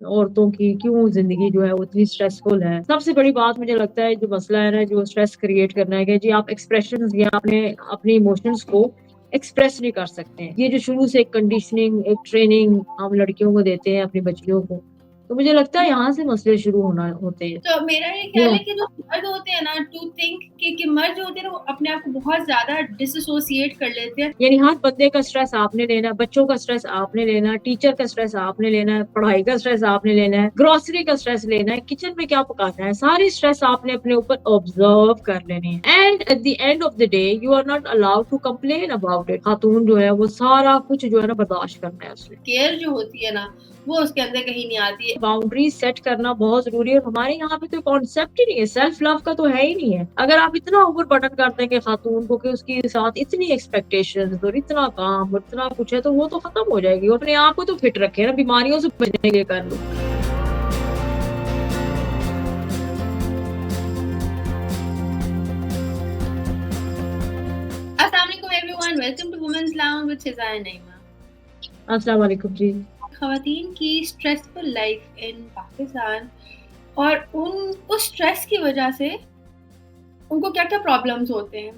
औरतों की क्यों ज़िंदगी जो है वो इतनी स्ट्रेसफुल है। सबसे बड़ी बात मुझे लगता है जो मसला है ना जो स्ट्रेस क्रिएट करना है कि जी आप एक्सप्रेशंस या अपने अपने इमोशंस को एक्सप्रेस नहीं कर सकते हैं। ये जो शुरू से एक कंडीशनिंग, एक ट्रेनिंग हम लड़कियों को देते हैं अपनी बच्चियों को, तो मुझे लगता है यहाँ से मसले शुरू होना होते हैं। तो मेरा ये यू ख्याल नो है कि जो मर्द होते हैं ना, टू थिंक कि मर्द जो होते हैं ना, वो अपने आप को बहुत ज़्यादा डिसोसिएट कर लेते हैं। यानी हर बंदे का स्ट्रेस आपने लेना है, बच्चों का स्ट्रेस आपने लेना है, टीचर का स्ट्रेस आपने लेना है, पढ़ाई का स्ट्रेस आपने लेना है, ग्रोसरी का स्ट्रेस लेना है, किचन में क्या पकाना है, सारी स्ट्रेस आपने अपने ऊपर ऑब्जर्व कर लेनी है। And at the end of the day you are not allowed to complain about it. खातून जो है वो सारा कुछ जो है ना बर्दाश्त करना है उसने। केयर जो होती है ना, वो उसके अंदर कहीं नहीं आती है। बाउंड्रीज सेट करना बहुत जरूरी है। हमारे यहाँ पे तो कॉन्सेप्ट ही नहीं है, सेल्फ लव का तो है ही नहीं है। अगर आप इतना ओवर बर्डन कर देंगे खातून को कि उसके साथ इतनी एक्सपेक्टेशंस और इतना काम और इतना कुछ है, तो वो तो खत्म हो जाएगी। वो अपने आप को तो फिट रखे ना, बीमारियों से बचने के लिए कर लो। अस्सलाम वालेकुम everyone, welcome to women's lounge with Shiza and Naima. अस्सलाम वालेकुम जी। ख़वातीन की स्ट्रेसफुल लाइफ इन पाकिस्तान और उस स्ट्रेस की वजह से उनको क्या-क्या प्रॉब्लम्स होते हैं।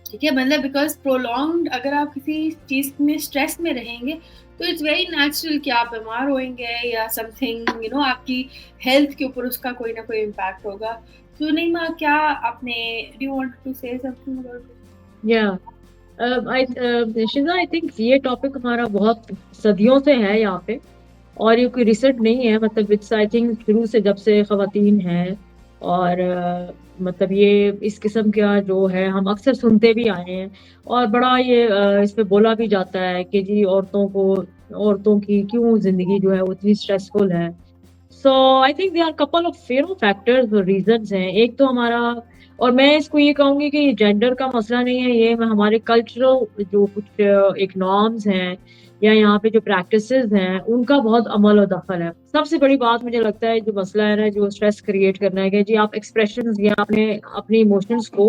ठीक है, मतलब बिकॉज़ प्रोलॉन्ग्ड अगर आप किसी चीज़ में स्ट्रेस में रहेंगे, तो इट्स वेरी नेचुरल कि आप बीमार होएँगे या समथिंग आपकी हेल्थ के ऊपर उसका कोई ना कोई इम्पैक्ट होगा। तो नईमा, क्या आपने do you want to say something about it? या शिजा, आई थिंक ये टॉपिक हमारा बहुत सदियों से है यहाँ पे, और ये कोई रिसेंट नहीं है। मतलब इट्स आई थिंक शुरू से जब से खवातीन हैं, और मतलब ये इस किस्म का जो है हम अक्सर सुनते भी आए हैं, और बड़ा ये इस पे बोला भी जाता है कि जी औरतों की क्यों ज़िंदगी जो है वो इतनी स्ट्रेसफुल है। So I think there are couple of factors और रीजंस हैं। एक तो हमारा, और मैं इसको ये कहूंगी कि ये जेंडर का मसला नहीं है, ये हमारे कल्चरल जो कुछ एक नॉर्म्स हैं या यहाँ पे जो प्रैक्टिसेस हैं उनका बहुत अमल और दखल है। सबसे बड़ी बात मुझे लगता है जो मसला है ना जो स्ट्रेस क्रिएट करना है कि जी आप एक्सप्रेशंस या अपने अपने इमोशंस को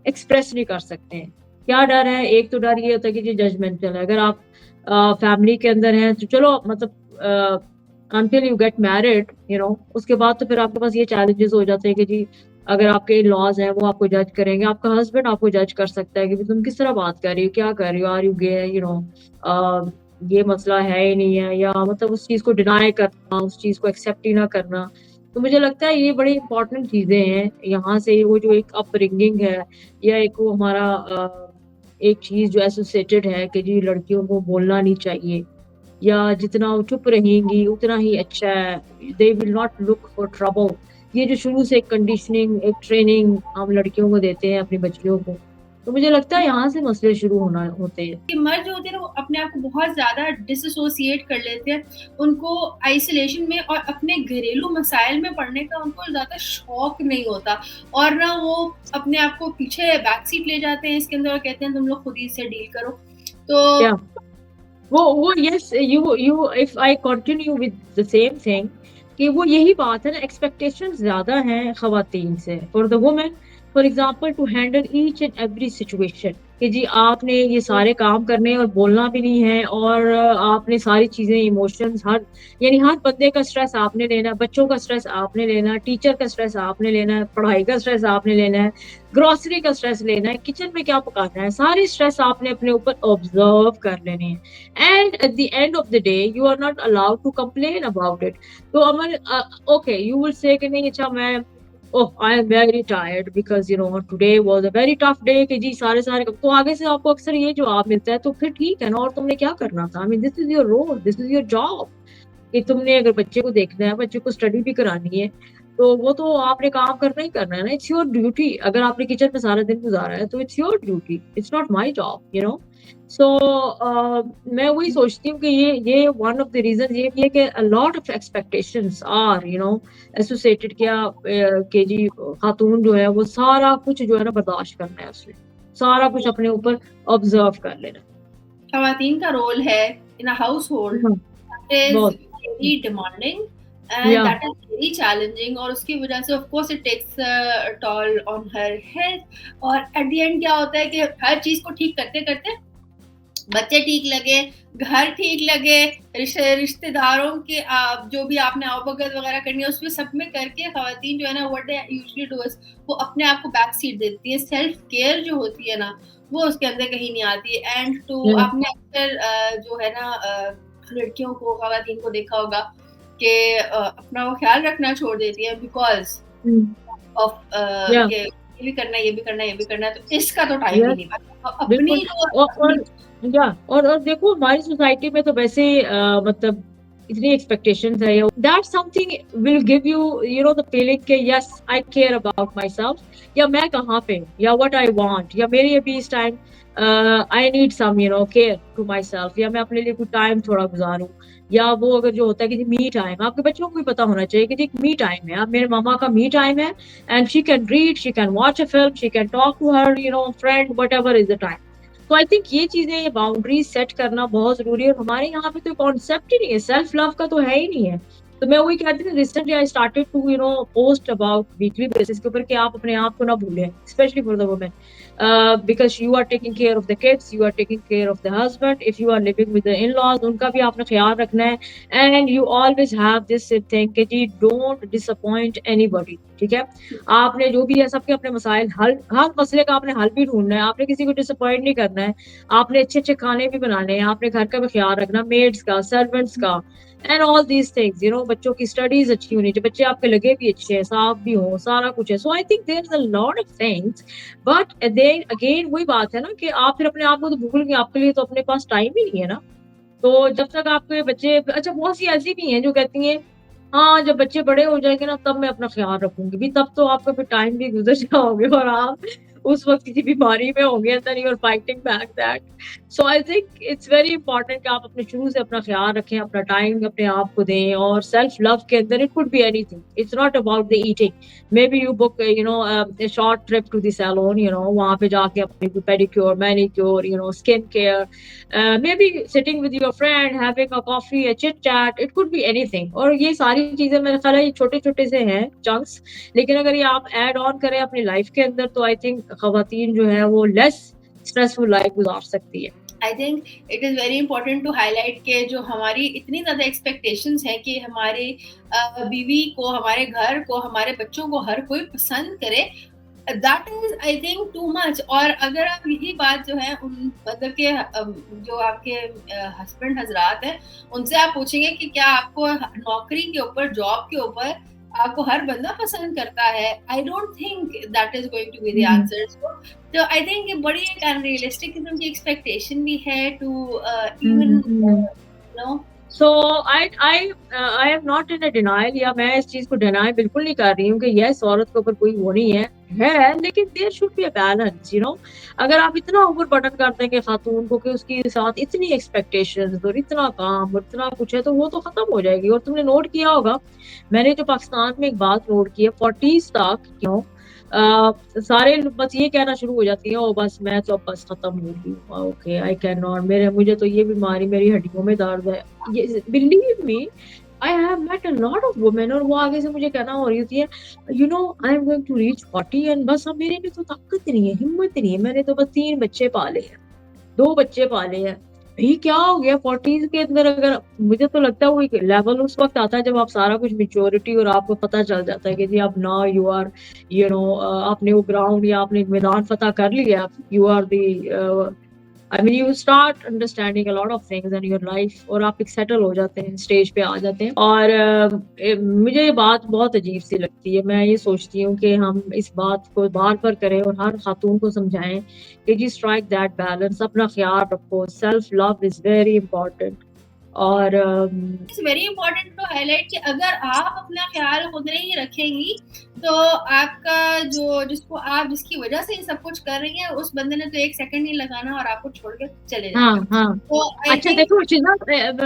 एक्सप्रेस नहीं कर सकते हैं। क्या डर है? एक तो डर ये होता है कि जी जजमेंटल है। अगर आप फैमिली के अंदर हैं तो चलो, मतलब अनटिल यू गेट मैरिड, उसके बाद तो फिर आपके पास ये चैलेंजेस हो जाते हैं कि जी अगर आपके लॉज हैं वो आपको जज करेंगे, आपका हस्बैंड आपको जज कर सकता है कि भी तुम किस तरह बात कर रही हो, क्या कर रही हो, आर यू गे, ये मसला है ही नहीं है, या मतलब उस चीज को डिनाई करना, उस चीज को एक्सेप्ट ही ना करना। तो मुझे लगता है ये बड़ी इंपॉर्टेंट चीजें हैं। यहाँ से वो जो एक अपब्रिंगिंग है या एक वो हमारा एक चीज जो एसोसिएटेड है कि जी लड़कियों को बोलना नहीं चाहिए, या जितना वो चुप रहेंगी उतना ही अच्छा है, they will not look for trouble. ये जो शुरू से एक कंडीशनिंग, एक ट्रेनिंग हम लड़कियों को देते हैं अपनी बच्चियों को, तो मुझे लगता है यहाँ से मसले शुरू होना होते हैं। कि मर्द जो होते हैं ना, वो अपने आप को बहुत ज़्यादा डिसोसिएट कर लेते हैं। उनको आइसोलेशन में और अपने घरेलू मसाइल में पड़ने का उनको ज़्यादा शौक नहीं होता, और ना वो अपने आप को पीछे बैक सीट ले जाते हैं इसके अंदर और कहते हैं तुम लोग खुद ही से डील करो। तो क्या वो yes, you if I continue with the same thing, कि वो यही बात है ना, एक्सपेक्टेशन ज्यादा हैं खवातीन से for the women, for example to handle each and every situation, कि जी आपने ये सारे काम करने और बोलना भी नहीं है, और आपने सारी चीजें इमोशंस हर, यानी हर बंदे का स्ट्रेस आपने लेना है, बच्चों का स्ट्रेस आपने लेना है, टीचर का स्ट्रेस आपने लेना है, पढ़ाई का स्ट्रेस आपने लेना है, ग्रोसरी का स्ट्रेस लेना है, किचन में क्या पकाना है, सारी स्ट्रेस आपने अपने ऊपर ऑब्जर्व कर लेनी है। And at the end of the day you are not allowed to complain about it. तो Amar, okay you will say कि नहीं, अच्छा मैं, oh I am very tired because today was a very tough day, कि जी सारे सारे तो आगे से आपको अक्सर ये जवाब मिलता है, तो फिर ठीक है ना, और तुमने क्या करना था? I mean this is your role, this is your job, कि तुमने अगर बच्चे को देखना है, बच्चे को स्टडी भी करानी है, तो वो तो आपने काम करना ही करना है ना, इट्स योर ड्यूटी। अगर आपने किचन में सारा दिन गुजारा है तो it's your duty, it's not my job. So मैं वही सोचती हूँ कि ये वन ऑफ द रीजन ये भी है कि a lot of expectations are associated, क्या के जी खातून जो है वो सारा कुछ जो है ना बर्दाश्त करना है उसने, सारा कुछ अपने ऊपर ऑब्जर्व कर लेना खवातीन का रोल है इन अ हाउस होल्ड है। इज बहुत। Very demanding and yeah that is very challenging, और उसकी वजह से of course it takes toll on her health. और एट द एंड क्या होता है कि हर चीज को ठीक करते करते बच्चे ठीक लगे, घर ठीक लगे, रिश्तेदारों के जो भी आपने आवभगत वगैरह करनी है उसमें सब में करके खवातीन जो है ना, what they usually do is वो अपने आप को बैक सीट देती है। सेल्फ केयर जो होती है ना वो उसके अंदर कहीं नहीं आती है। एंड टू आपने अक्सर जो है ना लड़कियों को, खवातीन को देखा होगा कि अपना वो ख्याल रखना छोड़ देती है बिकॉज ऑफ ये भी करना है, ये भी करना है, ये भी करना है, तो इसका तो टाइम ही नहीं पाता अपनी और देखो हमारी सोसाइटी में तो वैसे मतलब इतनी एक्सपेक्टेशंस है, that something will give you you know the feeling कि yes I care about my self, या मैं कहाँ पे, या व्हाट आई वांट, या मेरी अभी इस time I need some you know care to my self, या मैं अपने लिए कुछ टाइम थोड़ा गुजारूं, या वो अगर जो होता है कि मी टाइम, आपके बच्चों को भी पता होना चाहिए कि एक मी टाइम है, अब मेरे मामा का मी टाइम है, and she can read, she can watch a film, she can talk to her you know friend, whatever is the time. तो आई थिंक ये चीजें, ये बाउंड्रीज सेट करना बहुत जरूरी है, और हमारे यहाँ पे तो कॉन्सेप्ट ही नहीं है, सेल्फ लव का तो है ही नहीं है। तो मैं वही कहती हूँ, recently I started to you know post about weekly basis के ऊपर कि आप अपने आप को ना भूलें, specially for the women, because you are taking care of the kids, you are taking care of the husband, if you are living with the in-laws उनका भी आपने ख्याल रखना है, and you always have this thing कि जी don't disappoint anybody, ठीक है। आपने जो भी है सबके अपने मसाइल हल, हर मसले का आपने हल भी ढूंढना है, आपने किसी को डिसअपॉइंट नहीं करना है, आपने अच्छे अच्छे खाने भी बनाने हैं, आपने घर का भी ख्याल रखना, मेड्स का, सर्वेंट्स का, and all these things, you know बच्चों की स्टडीज अच्छी होनी चाहिए, बच्चे आपके लगे भी अच्छे हैं, साफ भी हो, सारा कुछ है। So I think there is a lot of things, but then again वही बात है ना कि आप फिर अपने आप को तो भूल गए, आपके लिए तो अपने पास टाइम ही नहीं है ना। तो जब तक आपके बच्चे, अच्छा बहुत सी ऐसी भी हैं जो कहती हैं हाँ जब बच्चे बड़े हो जाएंगे ना तब मैं अपना ख्याल रखूंगी, भी तब तो आपका फिर टाइम भी गुजर जाओगे और आप उस वक्त किसी बीमारी में होंगे, and then you are fighting back that. So I think it's very important कि आप अपने शुरू से अपना ख्याल रखें, अपना टाइम अपने आप को दें, और सेल्फ लव के अंदर it could be anything, it's not about the eating, may be you book you know a short trip to the salon, you know वहां पे जाके अपने pedicure, manicure, you know skin care, maybe sitting with your friend having a coffee, a chit chat, it could be anything। और ये सारी चीजें मेरे ख्याल है ये छोटे छोटे से हैं चंक्स, लेकिन अगर ये आप ऐड ऑन करें अपनी लाइफ के अंदर तो आई थिंक खवातीन जो है वो लेस स्ट्रेसफुल लाइफ गुजार सकती है। I think it is very important to highlight के जो हमारी इतनी ज़्यादा एक्सपेक्टेशंस हैं कि हमारे बीवी को, हमारे घर को, हमारे बच्चों को हर कोई पसंद करे, that is I think too much. और अगर आप यही बात जो है उन मतलब के जो आपके हस्बैंड हजरात हैं उनसे आप पूछेंगे कि क्या आपको नौकरी के ऊपर, जॉब के ऊपर आपको हर बंदा पसंद करता है, I don't think that is going to be the answer. तो आई थिंक ये बड़ी एक अनरियलिस्टिक किस्म की एक्सपेक्टेशन भी है to even know. So I am not in a denial, या मैं इस चीज को डिनाई बिल्कुल नहीं कर रही हूँ कि यस औरत के ऊपर कोई वो नहीं है, लेकिन there should be a balance, you know. अगर आप इतना ओवर बर्डन कर देंगे खातून को कि उसके साथ इतनी एक्सपेक्टेशंस और इतना काम और इतना कुछ है, तो वो तो खत्म हो जाएगी। और तुमने नोट किया होगा, मैंने जो पाकिस्तान में एक बात नोट की है, 40s तक क्यों सारे बस ये कहना शुरू हो जाती है, ओ बस मैं तो बस खत्म हो गई, ओके आई कैन नॉट, मुझे तो ये बीमारी, मेरी हड्डियों में दर्द है, ये believe me I have met a lot of women, और वो आगे से मुझे कहना हो रही होती है you know I am going to reach 40 and बस अब मेरे में तो ताकत नहीं है, हिम्मत नहीं है, मैंने तो बस 3 बच्चे पाले हैं, 2 बच्चे पाले हैं। भाई क्या हो गया 40s के अंदर? अगर मुझे तो लगता है वो एक लेवल उस वक्त आता है जब आप सारा कुछ मेच्योरिटी और आपको पता चल जाता है कि जी अब now you are you know आपने वो ग्राउंड या आपने मैदान फतह कर लिया, you are the I mean you start understanding a lot of things in your life, और आप एक सेटल हो जाते हैं, स्टेज पे आ जाते हैं। और मुझे ये बात बहुत अजीब सी लगती है, मैं ये सोचती हूँ कि हम इस बात को बार बार करें और हर खातून को समझाएं कि जी स्ट्राइक दैट बैलेंस, अपना ख्याल रखो, self love is very important. और it's very important to highlight कि अगर आप अपना ख्याल खुद नहीं रखेंगी तो आपका जो जिसकी वजह से ये सब कुछ कर रही है उस बंदे ने तो एक सेकंड नहीं लगाना और आपको छोड़ के चले जाना। हाँ तो अच्छा देखो शिजा,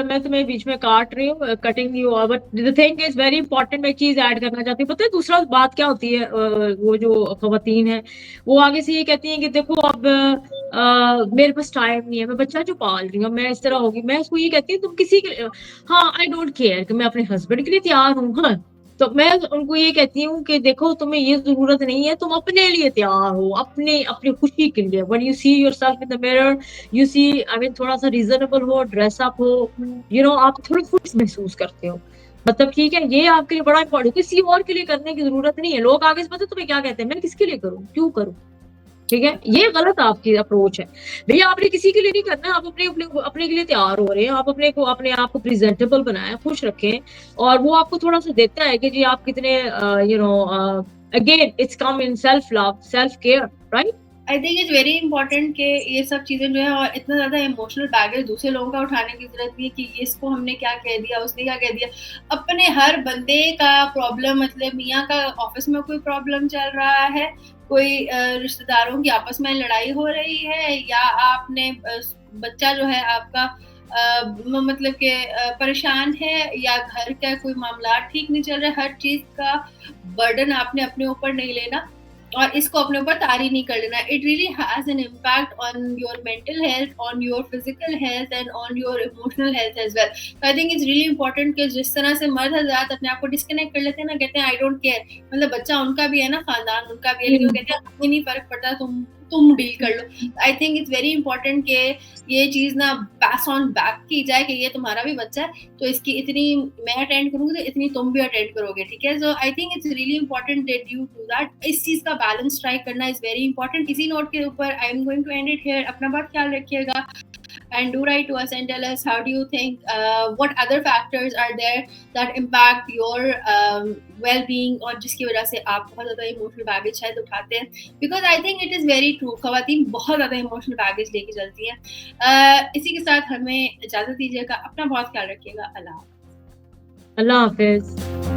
मैं तुम्हें बीच में काट रही हूँ, cutting you, but the thing is very important, मैं एक चीज ऐड करना चाहती हूँ। पता है दूसरा बात क्या होती है, वो जो खवातीन है वो आगे से ये कहती हैं कि देखो अब मेरे पास टाइम नहीं है, मैं बच्चा जो पाल रही हूँ, मैं इस तरह होगी। मैं इसको ये कहती हूँ तुम किसी के हाँ आई डोंट केयर कि मैं अपने हस्बैंड के लिए तैयार हूँ, हाँ तो मैं उनको ये कहती हूँ कि देखो तुम्हें ये ज़रूरत नहीं है, तुम अपने लिए तैयार हो, अपनी अपनी खुशी के लिए। When you see yourself in the mirror, you see I mean थोड़ा-सा रीज़नेबल हो, ड्रेस अप हो, आप थोड़ा खुश महसूस करते हो। मतलब ठीक है, ये आपके लिए बड़ा इम्पोर्टेंट, किसी और के लिए करने की ज़रूरत नहीं है। लोग आगे से पता है तुम्हें क्या कहते हैं, मैं किसके लिए करूँ? क्यों करूँ? ठीक है? ये गलत आपकी अप्रोच है। भैया आपने किसी के लिए नहीं करना, आप अपने अपने अपने के लिए तैयार हो रहे हैं, आप अपने आप को प्रेज़ेंटेबल बनाएँ, खुश रखें, और वो आपको थोड़ा-सा देता है कि जी आप कितने again it's come in self love, self care, right? I think it's very important कि ये सब चीज़ें जो है, और इतना ज़्यादा इमोशनल बैगेज दूसरे लोगों का उठाने की ज़रूरत नहीं है कि ये इसको हमने क्या कह दिया, उसने क्या कह दिया। अपने हर बंदे का प्रॉब्लम, मतलब मियाँ का ऑफिस में कोई प्रॉब्लम चल रहा है, कोई रिश्तेदारों की आपस में लड़ाई हो रही है, या आपने बच्चा जो है आपका मतलब कि परेशान है, या घर का कोई मामला ठीक नहीं चल रहा है, हर चीज़ का बर्डन आपने अपने ऊपर नहीं लेना और इसको अपने ऊपर तारी नहीं कर लेना। It really has an impact on your mental health, on your physical health and on your emotional health as well. तो I think it's really important कि जिस तरह से मर्द हजरात अपने आप को डिस्कनेक्ट कर लेते हैं ना, कहते हैं आई डोंट केयर, मतलब बच्चा उनका भी है ना, खानदान उनका भी है, लेकिन वो कहते हैं हमें नहीं फर्क पड़ता, तुम डील कर लो। I think it's very important कि ये चीज ना पास ऑन बैक की जाए कि ये तुम्हारा भी बच्चा है, तो इसकी इतनी मैं अटेंड करूंगी तो इतनी तुम भी अटेंड करोगे, ठीक है। So I think it's really important that you do that. इस चीज का बैलेंस स्ट्राइक करना इज वेरी इंपॉर्टेंट। इसी नोट के ऊपर I am going to end it here. अपना बहुत ख्याल रखिएगा and do write to us and tell us how do you think what other factors are there that impact your well-being और जिसकी वजह से आप बहुत ज़्यादा इमोशनल बैगेज शायद उठाते हैं, because I think it is very true, खवातीन बहुत ज़्यादा इमोशनल बैगेज लेके चलती हैं। इसी के साथ हमें इजाज़त दीजिएगा, अपना बहुत ख्याल रखिएगा। अल्लाह अल्लाह हाफ़िज़।